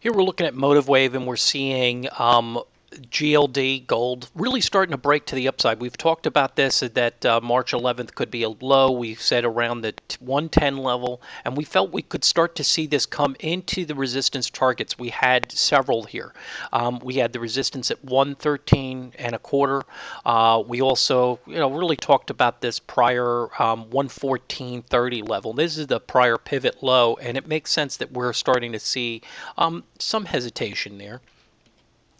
Here we're looking at Motive Wave and we're seeing GLD gold really starting to break to the upside. We've talked about this that March 11th could be a low. We said around the 110 level, and we felt we could start to see this come into the resistance targets. We had several here. We had the resistance at 113 and a quarter. We also, really talked about this prior 114.30 level. This is the prior pivot low, and it makes sense that we're starting to see some hesitation there.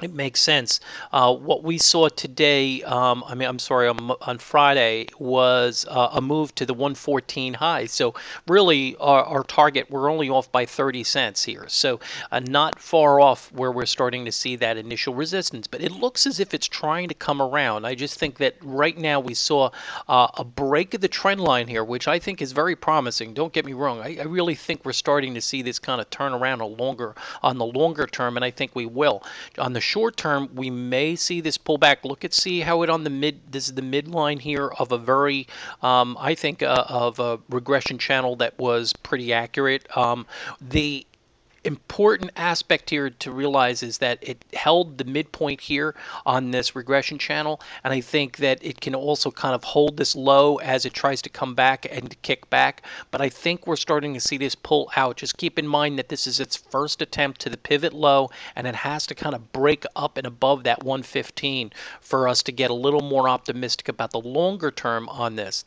It makes sense. What we saw today, I'm sorry, on Friday, was a move to the 114 high. So really, our target, we're only off by 30 cents here. So not far off where we're starting to see that initial resistance. But it looks as if it's trying to come around. I just think that right now we saw a break of the trend line here, which I think is very promising. Don't get me wrong. I really think we're starting to see this kind of turn around on the longer term, and I think we will. On the short term, we may see this pullback. See how it on the mid. This is the midline here of a very, I think, of a regression channel that was pretty accurate. The important aspect here to realize is that it held the midpoint here on this regression channel, and I think that it can also kind of hold this low as it tries to come back and kick back. But I think we're starting to see this pull out. Just keep in mind that this is its first attempt to the pivot low, and it has to kind of break up and above that 115 for us to get a little more optimistic about the longer term on this.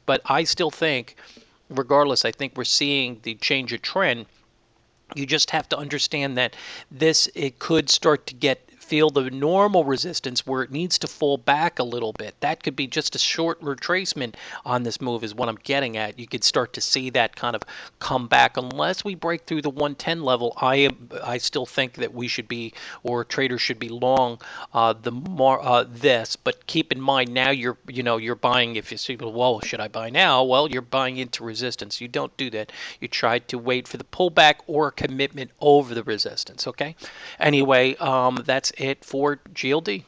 But I still think, regardless, I think we're seeing the change of trend. You just have to understand that it could start to feel the normal resistance where it needs to fall back a little bit. That could be just a short retracement on this move is what I'm getting at. You could start to see that kind of come back unless we break through the 110 level. I still think that we should be, or traders should be long this, but keep in mind now you're buying. If you say, well, should I buy now? Well, you're buying into resistance. You don't do that. You try to wait for the pullback or commitment over the resistance. Okay. Anyway, that's it for GLD.